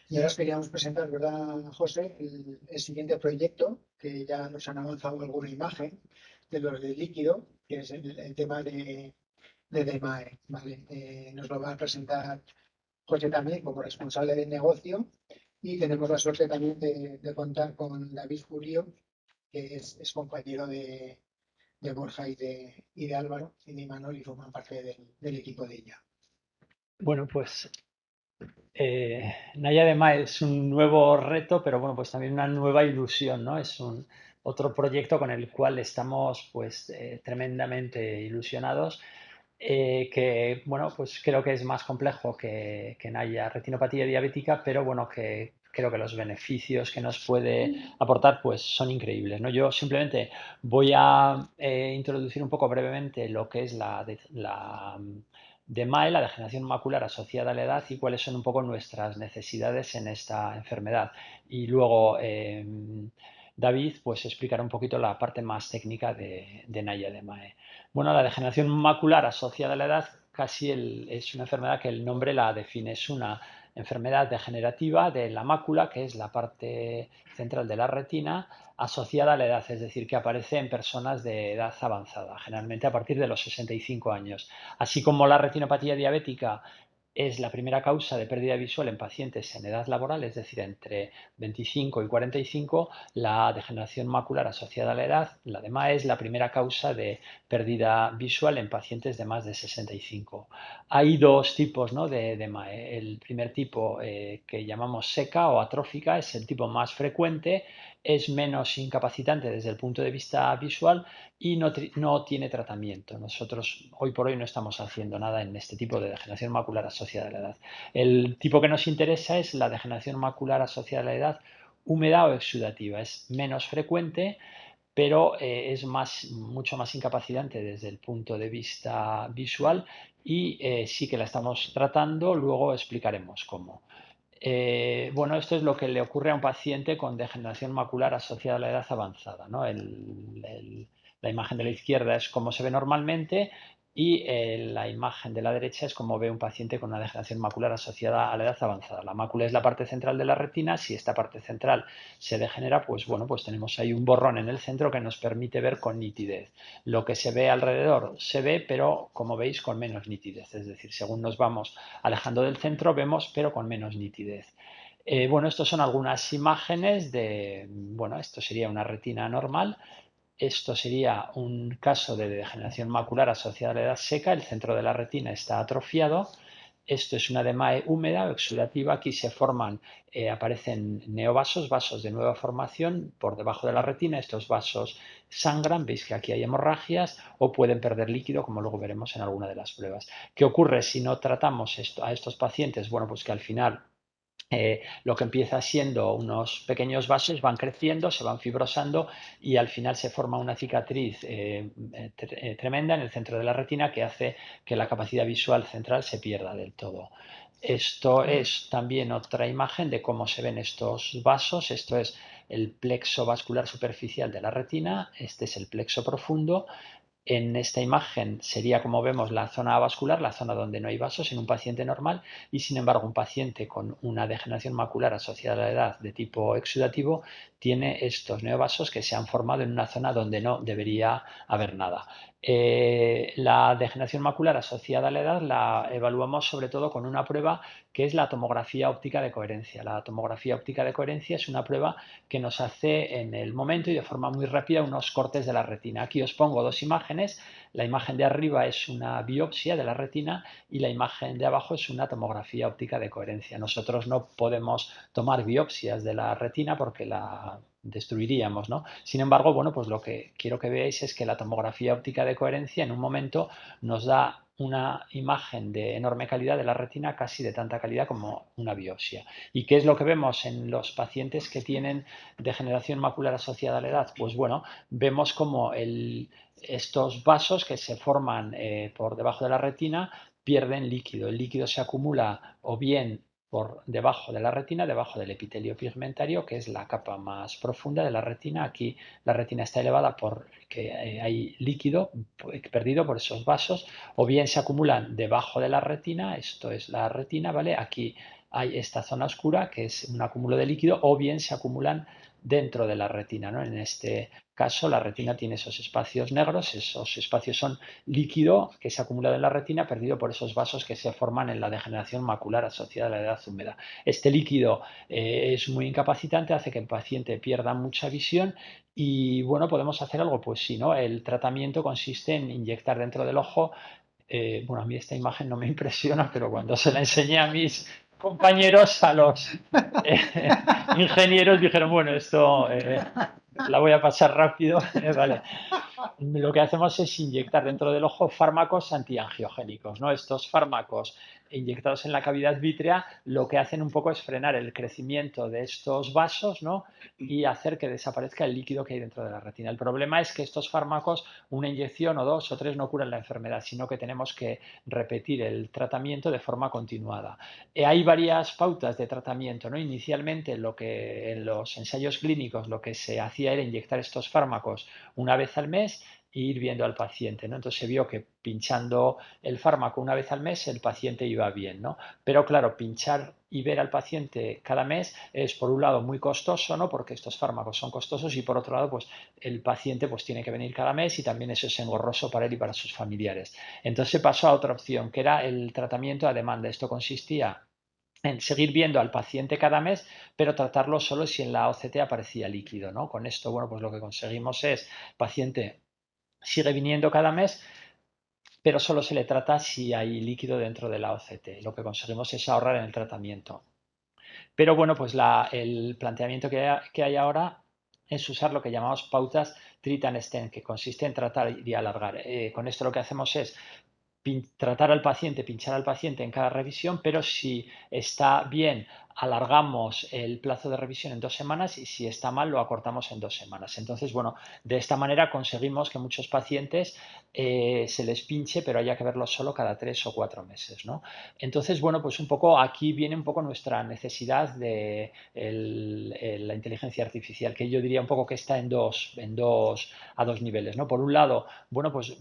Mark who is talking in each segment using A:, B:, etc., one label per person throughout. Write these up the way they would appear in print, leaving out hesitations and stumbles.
A: Y ahora os queríamos presentar, ¿verdad, José? El siguiente proyecto, que ya nos han avanzado alguna imagen de los de líquido, que es el tema de DMAE, ¿vale? Nos lo va a presentar José también como responsable de negocio y tenemos la suerte también de contar con David Julio, que es compañero de Borja y de Álvaro y de Imanol y forman parte del equipo de ella.
B: Bueno, pues Naya de Mar es un nuevo reto, pero bueno, pues también una nueva ilusión, ¿no? Es un otro proyecto con el cual estamos pues tremendamente ilusionados, que bueno, pues creo que es más complejo que Naya retinopatía diabética, pero bueno, que creo que los beneficios que nos puede aportar pues son increíbles, ¿no? Yo simplemente voy a introducir un poco brevemente lo que es la DMAE, la degeneración macular asociada a la edad, y cuáles son un poco nuestras necesidades en esta enfermedad. Y luego David pues explicará un poquito la parte más técnica de Naya DMAE. Bueno, la degeneración macular asociada a la edad es una enfermedad que el nombre la define. Es una enfermedad degenerativa de la mácula, que es la parte central de la retina, asociada a la edad, es decir, que aparece en personas de edad avanzada, generalmente a partir de los 65 años. Así como la retinopatía diabética es la primera causa de pérdida visual en pacientes en edad laboral, es decir, entre 25 y 45, la degeneración macular asociada a la edad, la DMA, es la primera causa de pérdida visual en pacientes de más de 65. Hay dos tipos, ¿no?, de DMA. El primer tipo, que llamamos seca o atrófica, es el tipo más frecuente, es menos incapacitante desde el punto de vista visual y no tiene tratamiento. Nosotros hoy por hoy no estamos haciendo nada en este tipo de degeneración macular asociada a la edad. El tipo que nos interesa es la degeneración macular asociada a la edad húmeda o exudativa. Es menos frecuente, pero es mucho más incapacitante desde el punto de vista visual y sí que la estamos tratando, luego explicaremos cómo. Bueno, esto es lo que le ocurre a un paciente con degeneración macular asociada a la edad avanzada, ¿no? La imagen de la izquierda es como se ve normalmente y la imagen de la derecha es como ve un paciente con una degeneración macular asociada a la edad avanzada. La mácula es la parte central de la retina. Si esta parte central se degenera, pues bueno, pues tenemos ahí un borrón en el centro que nos permite ver con nitidez. Lo que se ve alrededor se ve, pero como veis con menos nitidez. Es decir, según nos vamos alejando del centro vemos, pero con menos nitidez. Bueno, estas son algunas imágenes bueno, esto sería una retina normal. Esto sería un caso de degeneración macular asociada a la edad seca. El centro de la retina está atrofiado. Esto es una DMAE húmeda o exudativa. Aquí se forman, aparecen neovasos, vasos de nueva formación por debajo de la retina. Estos vasos sangran, veis que aquí hay hemorragias o pueden perder líquido, como luego veremos en alguna de las pruebas. ¿Qué ocurre si no tratamos a estos pacientes? Bueno, pues que al final lo que empieza siendo unos pequeños vasos van creciendo, se van fibrosando y al final se forma una cicatriz tremenda en el centro de la retina que hace que la capacidad visual central se pierda del todo. Esto es también otra imagen de cómo se ven estos vasos. Esto es el plexo vascular superficial de la retina, este es el plexo profundo. En esta imagen sería como vemos la zona vascular, la zona donde no hay vasos en un paciente normal, y sin embargo un paciente con una degeneración macular asociada a la edad de tipo exudativo tiene estos neovasos que se han formado en una zona donde no debería haber nada. La degeneración macular asociada a la edad la evaluamos sobre todo con una prueba que es la tomografía óptica de coherencia. La tomografía óptica de coherencia es una prueba que nos hace en el momento y de forma muy rápida unos cortes de la retina. Aquí os pongo dos imágenes. La imagen de arriba es una biopsia de la retina y la imagen de abajo es una tomografía óptica de coherencia. Nosotros no podemos tomar biopsias de la retina porque la destruiríamos, ¿no? Sin embargo, bueno, pues lo que quiero que veáis es que la tomografía óptica de coherencia en un momento nos da una imagen de enorme calidad de la retina, casi de tanta calidad como una biopsia. ¿Y qué es lo que vemos en los pacientes que tienen degeneración macular asociada a la edad? Pues bueno, vemos como estos vasos que se forman por debajo de la retina pierden líquido. El líquido se acumula o bien por debajo de la retina, debajo del epitelio pigmentario, que es la capa más profunda de la retina. Aquí la retina está elevada porque hay líquido perdido por esos vasos, o bien se acumulan debajo de la retina, esto es la retina, ¿vale? Aquí hay esta zona oscura, que es un acúmulo de líquido, o bien se acumulan dentro de la retina, ¿no? En este caso, la retina tiene esos espacios negros, esos espacios son líquido que se ha acumulado en la retina, perdido por esos vasos que se forman en la degeneración macular asociada a la edad húmeda. Este líquido es muy incapacitante, hace que el paciente pierda mucha visión y, bueno, podemos hacer algo, pues sí, ¿no? El tratamiento consiste en inyectar dentro del ojo. Bueno, a mí esta imagen no me impresiona, pero cuando se la enseñé a mis compañeros, a los ingenieros, dijeron, bueno, esto la voy a pasar rápido, vale. Lo que hacemos es inyectar dentro del ojo fármacos antiangiogénicos, ¿no? Estos fármacos inyectados en la cavidad vítrea lo que hacen un poco es frenar el crecimiento de estos vasos, ¿no? Y hacer que desaparezca el líquido que hay dentro de la retina. El problema es que estos fármacos, una inyección o dos o tres no curan la enfermedad, sino que tenemos que repetir el tratamiento de forma continuada. Hay varias pautas de tratamiento, ¿no? Inicialmente lo que en los ensayos clínicos lo que se hacía era inyectar estos fármacos una vez al mes e ir viendo al paciente, ¿no? Entonces se vio que pinchando el fármaco una vez al mes el paciente iba bien, ¿no? Pero claro, pinchar y ver al paciente cada mes es por un lado muy costoso, ¿no? Porque estos fármacos son costosos y por otro lado pues el paciente pues tiene que venir cada mes y también eso es engorroso para él y para sus familiares. Entonces se pasó a otra opción que era el tratamiento a demanda. Esto consistía en seguir viendo al paciente cada mes, pero tratarlo solo si en la OCT aparecía líquido, ¿no? Con esto, bueno, pues lo que conseguimos es paciente sigue viniendo cada mes, pero solo se le trata si hay líquido dentro de la OCT. Lo que conseguimos es ahorrar en el tratamiento. Pero bueno, pues el planteamiento que hay ahora es usar lo que llamamos pautas treat and extend, que consiste en tratar y alargar. Con esto lo que hacemos es tratar al paciente, pinchar al paciente en cada revisión, pero si está bien, alargamos el plazo de revisión en 2 semanas y si está mal, lo acortamos en 2 semanas. Entonces, bueno, de esta manera conseguimos que muchos pacientes se les pinche, pero haya que verlo solo cada 3 o 4 meses, ¿no? Entonces, bueno, pues un poco aquí viene un poco nuestra necesidad de la inteligencia artificial, que yo diría un poco que está a dos niveles, ¿no? Por un lado, bueno, pues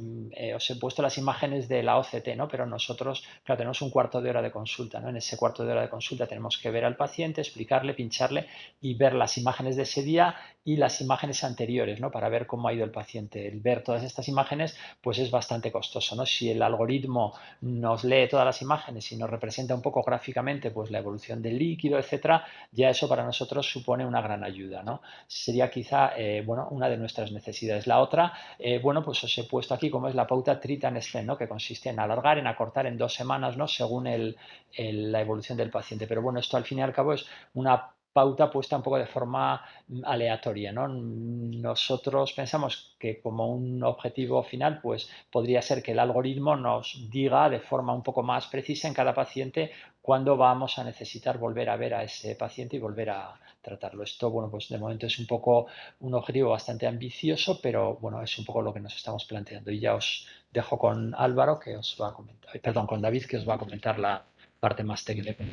B: os he puesto las imágenes de la OCT, ¿no? Pero nosotros, claro, tenemos un cuarto de hora de consulta, ¿no? En ese cuarto de hora de consulta tenemos que ver al paciente, explicarle, pincharle y ver las imágenes de ese día y las imágenes anteriores, ¿no? Para ver cómo ha ido el paciente. El ver todas estas imágenes, pues es bastante costoso, ¿no? Si el algoritmo nos lee todas las imágenes y nos representa un poco gráficamente, pues la evolución del líquido, etcétera, ya eso para nosotros supone una gran ayuda, ¿no? Sería quizá, bueno, una de nuestras necesidades. La otra, bueno, pues os he puesto aquí cómo es la pauta treat and extend, ¿no? Que consiste en alargar, en acortar en 2 semanas, ¿no? Según la evolución del paciente. Pero bueno, esto al fin y al cabo es una pauta puesta un poco de forma aleatoria, ¿no? Nosotros pensamos que como un objetivo final, pues podría ser que el algoritmo nos diga de forma un poco más precisa en cada paciente cuándo vamos a necesitar volver a ver a ese paciente y volver a tratarlo. Esto, bueno, pues de momento es un poco un objetivo bastante ambicioso, pero bueno, es un poco lo que nos estamos planteando. Y ya os dejo con Álvaro, que os va a comentar, perdón, con David, que os va a comentar la parte más técnica.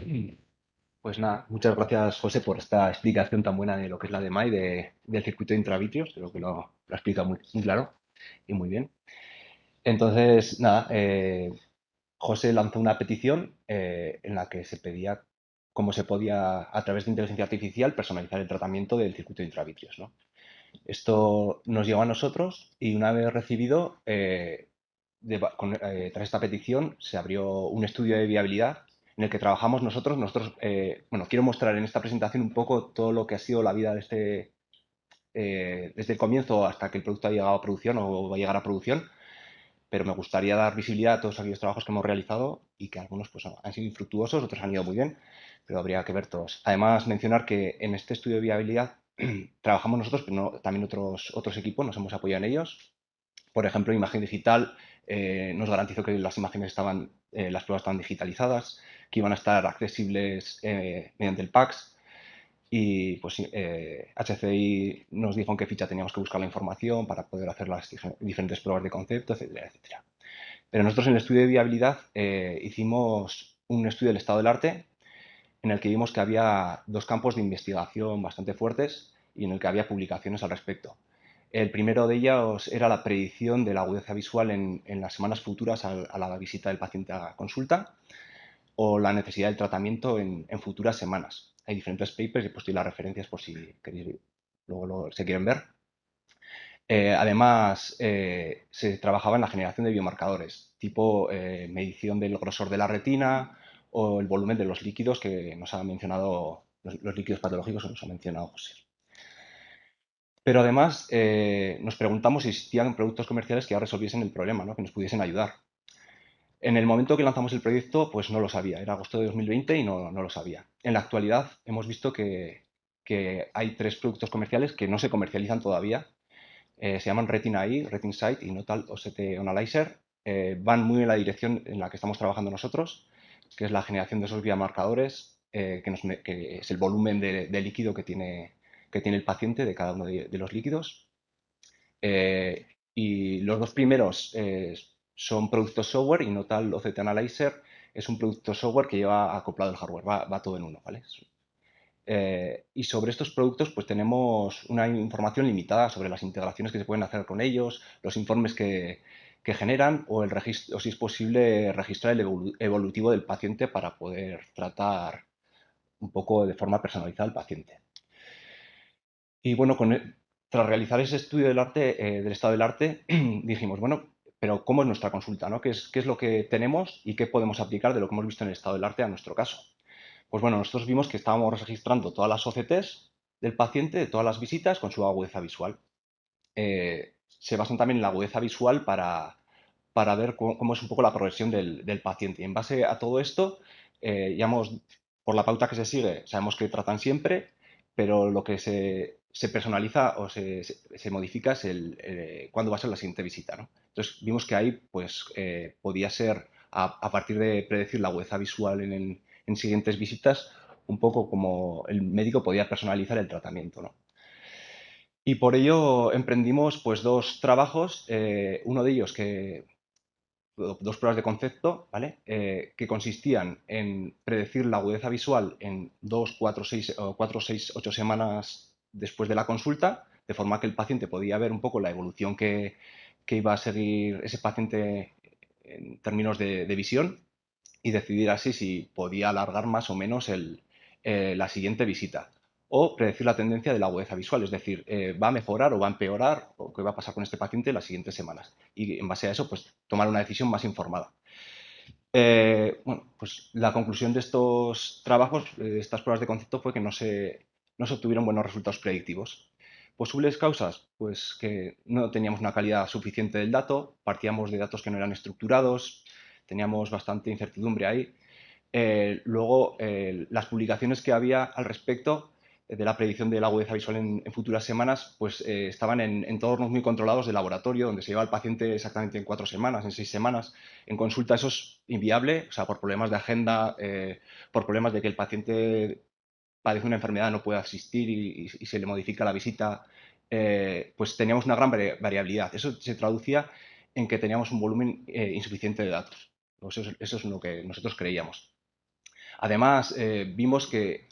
C: Pues nada, muchas gracias, José, por esta explicación tan buena de lo que es la DMAI, del circuito de intravitreos. Creo que lo ha explicado muy claro y muy bien. Entonces, nada, José lanzó una petición en la que se pedía cómo se podía, a través de inteligencia artificial, personalizar el tratamiento del circuito de intravitreos, ¿no? Esto nos llegó a nosotros y una vez recibido, tras esta petición, se abrió un estudio de viabilidad en el que trabajamos nosotros. Bueno, quiero mostrar en esta presentación un poco todo lo que ha sido la vida desde el comienzo hasta que el producto ha llegado a producción o va a llegar a producción, pero me gustaría dar visibilidad a todos aquellos trabajos que hemos realizado y que algunos pues, han sido infructuosos, otros han ido muy bien, pero habría que ver todos. Además, mencionar que en este estudio de viabilidad trabajamos nosotros, pero también otros equipos nos hemos apoyado en ellos. Por ejemplo, Imagen Digital nos garantizó que las imágenes las pruebas estaban digitalizadas, que iban a estar accesibles mediante el PACS. Y pues HCI nos dijo en qué ficha teníamos que buscar la información para poder hacer las diferentes pruebas de concepto, etcétera, etcétera. Pero nosotros en el estudio de viabilidad hicimos un estudio del estado del arte en el que vimos que había dos campos de investigación bastante fuertes y en el que había publicaciones al respecto. El primero de ellos era la predicción de la agudeza visual en las semanas futuras a la visita del paciente a consulta. o la necesidad del tratamiento en futuras semanas. Hay diferentes papers, he puesto ahí las referencias por si queréis, luego se quieren ver. Además, se trabajaba en la generación de biomarcadores, tipo medición del grosor de la retina o el volumen de los líquidos que nos ha mencionado, los líquidos patológicos que nos ha mencionado José. Pero además nos preguntamos si existían productos comerciales que ya resolviesen el problema, ¿no? Que nos pudiesen ayudar. En el momento que lanzamos el proyecto, pues no lo sabía. Era agosto de 2020 y no lo sabía. En la actualidad hemos visto que hay 3 productos comerciales que no se comercializan todavía. Se llaman Retina AI, Retina Sight y Notal OST Analyzer. Van muy en la dirección en la que estamos trabajando nosotros, que es la generación de esos biomarcadores, que es el volumen de líquido que tiene el paciente de cada uno de los líquidos. Y los 2 primeros son productos software y Notal OCT Analyzer es un producto software que lleva acoplado el hardware, va todo en uno, ¿vale? Y sobre estos productos pues tenemos una información limitada sobre las integraciones que se pueden hacer con ellos, los informes que generan o si es posible registrar el evolutivo del paciente para poder tratar un poco de forma personalizada al paciente. Y bueno, tras realizar ese estudio del arte, del estado del arte, dijimos, bueno, pero ¿cómo es nuestra consulta, ¿no? ¿Qué es lo que tenemos y qué podemos aplicar de lo que hemos visto en el estado del arte a nuestro caso? Pues bueno, nosotros vimos que estábamos registrando todas las OCTs del paciente, de todas las visitas, con su agudeza visual. Se basan también en la agudeza visual para ver cómo es un poco la progresión del paciente. Y en base a todo esto, por la pauta que se sigue, sabemos que tratan siempre, pero lo que se personaliza o se modifica es cuándo va a ser la siguiente visita, ¿no? Entonces vimos que ahí pues, podía ser, a partir de predecir la agudeza visual en siguientes visitas, un poco como el médico podía personalizar el tratamiento, ¿no? Y por ello emprendimos pues 2 trabajos, uno de ellos dos pruebas de concepto, ¿vale? Que consistían en predecir la agudeza visual en 2, 4, 6, 8 semanas después de la consulta, de forma que el paciente podía ver un poco la evolución que iba a seguir ese paciente en términos de visión y decidir así si podía alargar más o menos la siguiente visita. O predecir la tendencia de la agudeza visual, es decir, va a mejorar o va a empeorar o qué va a pasar con este paciente en las siguientes semanas. Y en base a eso, pues tomar una decisión más informada. Bueno, pues la conclusión de estos trabajos, de estas pruebas de concepto, fue que no se obtuvieron buenos resultados predictivos. Posibles causas, pues que no teníamos una calidad suficiente del dato, partíamos de datos que no eran estructurados, teníamos bastante incertidumbre ahí. Luego, las publicaciones que había al respecto de la predicción de la agudeza visual en futuras semanas, pues estaban en entornos muy controlados de laboratorio, donde se lleva al paciente exactamente en 4 semanas, en 6 semanas. En consulta eso es inviable, o sea, por problemas de agenda, por problemas de que el paciente padece una enfermedad, no puede asistir y se le modifica la visita, pues teníamos una gran variabilidad. Eso se traducía en que teníamos un volumen insuficiente de datos. Pues eso es lo que nosotros creíamos. Además, vimos que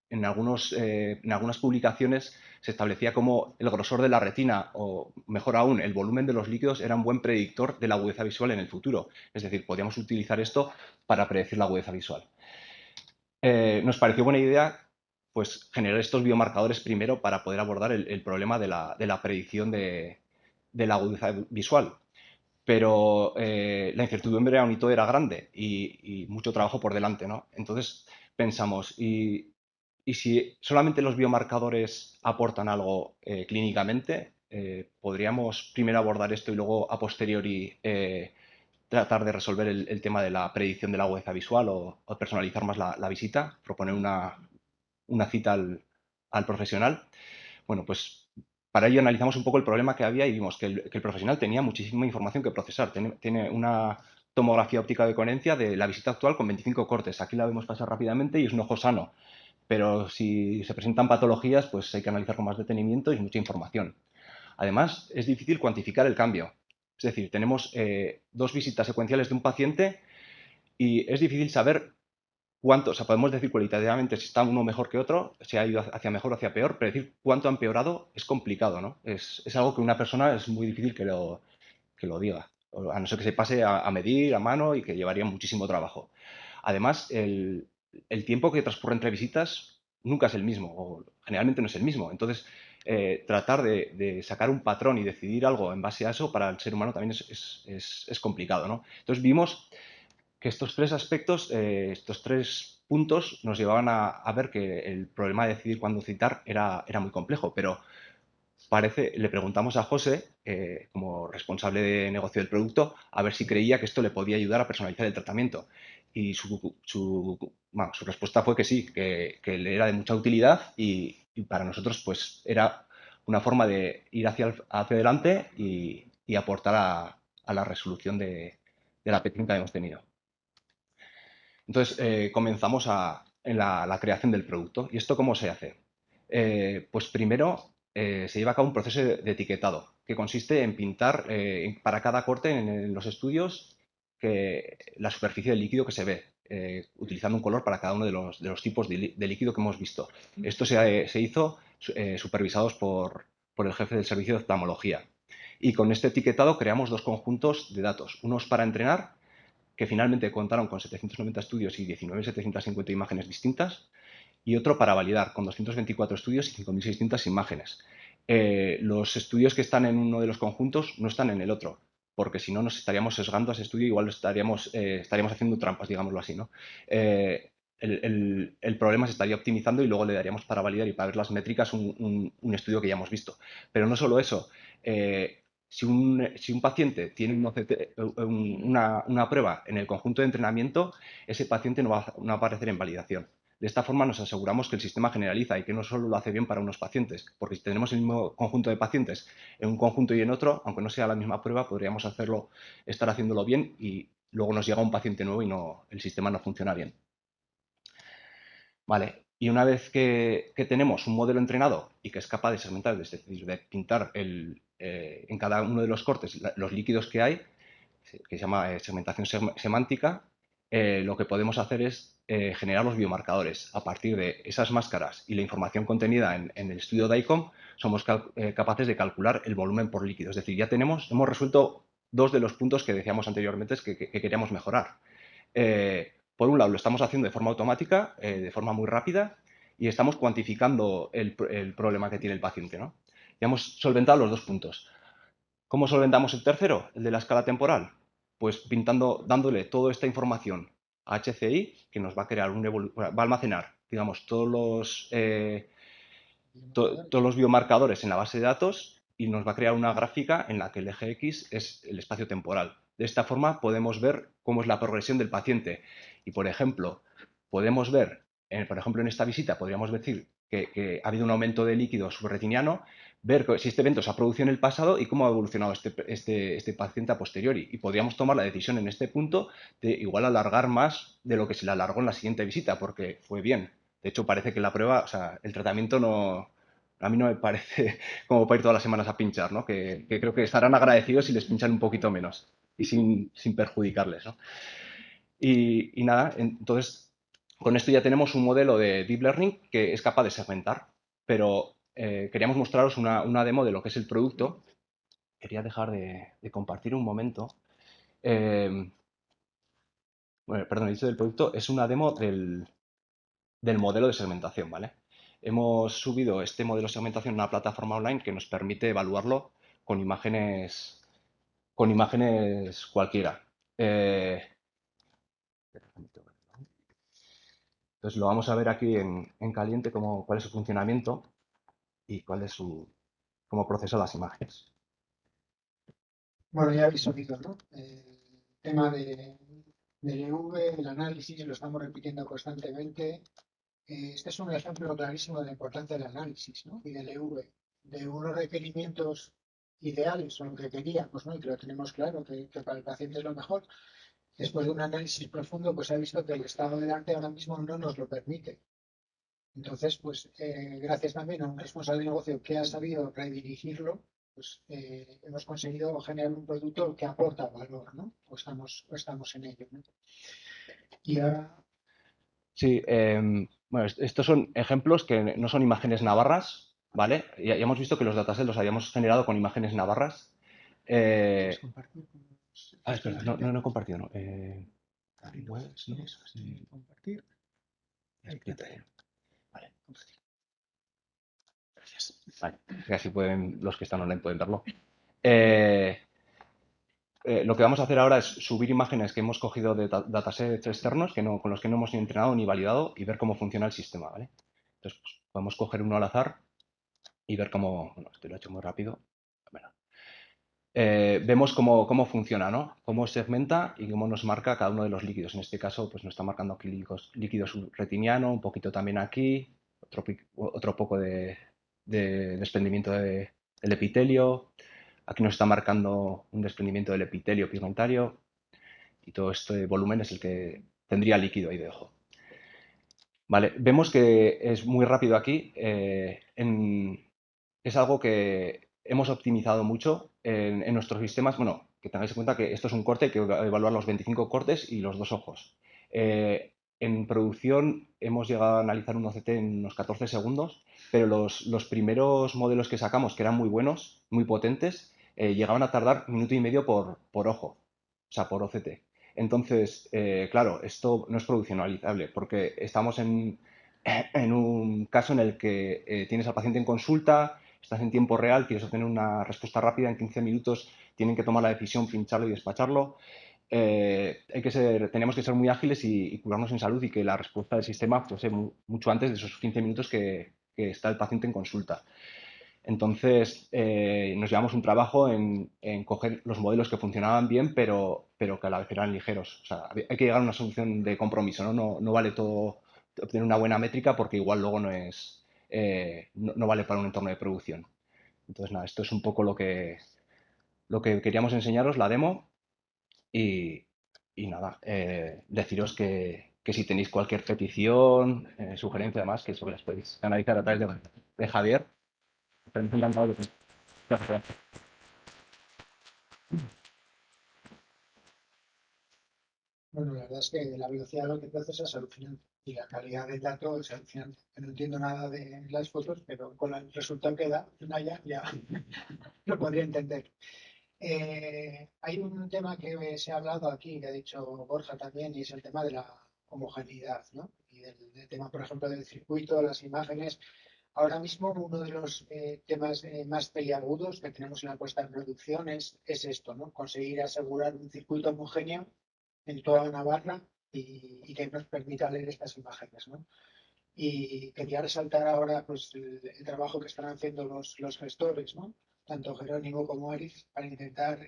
C: en algunas publicaciones se establecía como el grosor de la retina o, mejor aún, el volumen de los líquidos era un buen predictor de la agudeza visual en el futuro. Es decir, podíamos utilizar esto para predecir la agudeza visual. Nos pareció buena idea pues, generar estos biomarcadores primero para poder abordar el problema de la predicción de la agudeza visual. Pero la incertidumbre aún y todo era grande y mucho trabajo por delante, ¿no? Entonces pensamos, ¿y si solamente los biomarcadores aportan algo clínicamente? ¿Podríamos primero abordar esto y luego a posteriori tratar de resolver el tema de la predicción de la agudeza visual o personalizar más la visita, proponer una cita al profesional? Bueno, pues para ello analizamos un poco el problema que había y vimos que el profesional tenía muchísima información que procesar. Tiene una tomografía óptica de coherencia de la visita actual con 25 cortes. Aquí la vemos pasar rápidamente y es un ojo sano. Pero si se presentan patologías, pues hay que analizar con más detenimiento y mucha información. Además, es difícil cuantificar el cambio. Es decir, tenemos 2 visitas secuenciales de un paciente y es difícil saber cuánto, o sea, podemos decir cualitativamente si está uno mejor que otro, si ha ido hacia mejor o hacia peor, pero decir cuánto ha empeorado es complicado, ¿no? Es algo que una persona es muy difícil que lo diga, a no ser que se pase a medir a mano y que llevaría muchísimo trabajo. Además, el tiempo que transcurre entre visitas nunca es el mismo, o generalmente no es el mismo. Entonces, tratar de sacar un patrón y decidir algo en base a eso para el ser humano también es complicado, ¿no? Entonces vimos que estos tres aspectos, estos tres puntos nos llevaban a ver que el problema de decidir cuándo citar era muy complejo, pero le preguntamos a José, como responsable de negocio del producto, a ver si creía que esto le podía ayudar a personalizar el tratamiento. Y su respuesta fue que sí, que le era de mucha utilidad y para nosotros pues era una forma de ir hacia adelante y aportar a la resolución de la petición que habíamos tenido. Entonces comenzamos en la creación del producto. ¿Y esto cómo se hace? Pues primero se lleva a cabo un proceso de etiquetado que consiste en pintar para cada corte en los estudios la superficie del líquido que se ve, utilizando un color para cada uno de los tipos de líquido que hemos visto. Esto se hizo supervisados por el jefe del servicio de oftalmología. Y con este etiquetado creamos dos conjuntos de datos, unos para entrenar, que finalmente contaron con 790 estudios y 19.750 imágenes distintas, y otro para validar, con 224 estudios y 5.600 imágenes. Los estudios que están en uno de los conjuntos no están en el otro, porque si no nos estaríamos sesgando a ese estudio, igual estaríamos haciendo trampas, digámoslo así, ¿no? El problema se estaría optimizando y luego le daríamos para validar y para ver las métricas un estudio que ya hemos visto. Pero no solo eso, si un paciente tiene una prueba en el conjunto de entrenamiento, ese paciente no va a aparecer en validación. De esta forma nos aseguramos que el sistema generaliza y que no solo lo hace bien para unos pacientes, porque si tenemos el mismo conjunto de pacientes en un conjunto y en otro, aunque no sea la misma prueba, podríamos estar haciéndolo bien y luego nos llega un paciente nuevo y el sistema no funciona bien. Vale, y una vez que tenemos un modelo entrenado y que es capaz de segmentar, es decir, de pintar en cada uno de los cortes los líquidos que hay, que se llama segmentación semántica, lo que podemos hacer es generar los biomarcadores. A partir de esas máscaras y la información contenida en el estudio DICOM, somos capaces de calcular el volumen por líquido. Es decir, ya hemos resuelto dos de los puntos que decíamos anteriormente que queríamos mejorar. Por un lado, lo estamos haciendo de forma automática, de forma muy rápida, y estamos cuantificando el problema que tiene el paciente, ¿no? Ya hemos solventado los dos puntos. ¿Cómo solventamos el tercero, el de la escala temporal? Pues dándole toda esta información a HCI, que nos va a crear va a almacenar, digamos, todos los biomarcadores en la base de datos y nos va a crear una gráfica en la que el eje X es el espacio temporal. De esta forma podemos ver cómo es la progresión del paciente y, por ejemplo, podemos ver, en esta visita podríamos decir que ha habido un aumento de líquido subretiniano, ver si este evento se ha producido en el pasado y cómo ha evolucionado este paciente a posteriori. Y podríamos tomar la decisión en este punto de igual alargar más de lo que se le alargó en la siguiente visita, porque fue bien. De hecho, parece que la prueba, o sea, el tratamiento a mí no me parece como para ir todas las semanas a pinchar, ¿no? Que creo que estarán agradecidos si les pinchan un poquito menos y sin perjudicarles, ¿no? Y nada, entonces con esto ya tenemos un modelo de Deep Learning que es capaz de segmentar, pero queríamos mostraros una demo de lo que es el producto. Quería dejar de compartir un momento. Bueno, perdón, he dicho del producto, es una demo del modelo de segmentación, ¿vale? Hemos subido este modelo de segmentación a una plataforma online que nos permite evaluarlo con imágenes cualquiera. Entonces lo vamos a ver aquí en caliente cuál es su funcionamiento y cómo procesa las imágenes.
A: Bueno, ya habéis oído, ¿no? El tema del EV, el análisis, lo estamos repitiendo constantemente. Este es un ejemplo clarísimo de la importancia del análisis, ¿no? Y del EV, de unos requerimientos ideales o lo que queríamos, ¿no? Y que lo tenemos claro, que para el paciente es lo mejor. Después de un análisis profundo, pues se ha visto que el estado del arte ahora mismo no nos lo permite. Entonces, pues gracias también a un responsable de negocio que ha sabido redirigirlo, pues hemos conseguido generar un producto que aporta valor, ¿no? O estamos en ello, ¿no? Y ahora...
C: Sí, bueno, estos son ejemplos que no son imágenes navarras, ¿vale? Ya hemos visto que los datasets los habíamos generado con imágenes navarras.
A: ¿Puedes compartir?
C: Espera, no he compartido, no. Pues, ¿no?
A: Compartir.
C: Explica. Vale. Gracias. Vale. Que así pueden, los que están online pueden verlo. Lo que vamos a hacer ahora es subir imágenes que hemos cogido de datasets externos con los que no hemos ni entrenado ni validado y ver cómo funciona el sistema, ¿vale? Entonces, pues, podemos coger uno al azar y ver cómo... Bueno, esto lo he hecho muy rápido. Bueno, vemos cómo funciona, ¿no? Cómo segmenta y cómo nos marca cada uno de los líquidos. En este caso, pues nos está marcando aquí líquido subretiniano, un poquito también aquí, otro poco de desprendimiento del epitelio. Aquí nos está marcando un desprendimiento del epitelio pigmentario y todo este volumen es el que tendría líquido ahí debajo. Vale, vemos que es muy rápido aquí. Es algo que hemos optimizado mucho en nuestros sistemas. Bueno, que tengáis en cuenta que esto es un corte, que va a evaluar los 25 cortes y los 2 ojos. En producción hemos llegado a analizar un OCT en unos 14 segundos, pero los primeros modelos que sacamos, que eran muy buenos, muy potentes, llegaban a tardar 1,5 minutos por ojo, o sea, por OCT. Entonces, claro, esto no es produccionalizable porque estamos en un caso en el que tienes al paciente en consulta, estás en tiempo real, quieres obtener una respuesta rápida, en 15 minutos tienen que tomar la decisión, pincharlo y despacharlo. Tenemos que ser muy ágiles y curarnos en salud y que la respuesta del sistema fuese mucho antes de esos 15 minutos que está el paciente en consulta. Entonces, nos llevamos un trabajo en coger los modelos que funcionaban bien, pero que a la vez eran ligeros. O sea, hay que llegar a una solución de compromiso, ¿no? No vale todo obtener una buena métrica porque igual luego no vale para un entorno de producción. Entonces, nada, esto es un poco lo que queríamos enseñaros, la demo, y nada, deciros que si tenéis cualquier petición, sugerencia, además, que eso las podéis analizar a través de Javier. Estoy encantado de gracias.
A: Bueno, la verdad es que la velocidad de lo que procesa es alucinante y la calidad del dato es alucinante. No entiendo nada de las fotos, pero con el resultado que da, ya lo podría entender. Hay un tema que se ha hablado aquí, que ha dicho Borja también, y es el tema de la homogeneidad, ¿no? Y del tema, por ejemplo, del circuito, las imágenes. Ahora mismo uno de los temas más peliagudos que tenemos en la puesta en producción es esto, ¿no? Conseguir asegurar un circuito homogéneo en toda Navarra y que nos permita leer estas imágenes, ¿no? Y quería resaltar ahora pues, el trabajo que están haciendo los gestores, ¿no? Tanto Jerónimo como Aris, para intentar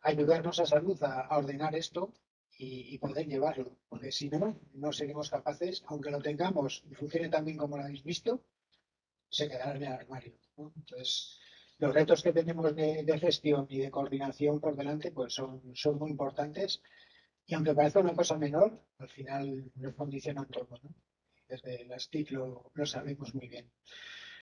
A: ayudarnos a salud a ordenar esto y poder llevarlo. Porque si no, no seremos capaces, aunque lo tengamos y funcione tan bien como lo habéis visto, se quedará en el armario, ¿no? Entonces, los retos que tenemos de gestión y de coordinación por delante pues son muy importantes y aunque parezca una cosa menor, al final nos condicionan todo, ¿no? Desde las TIC lo sabemos muy bien.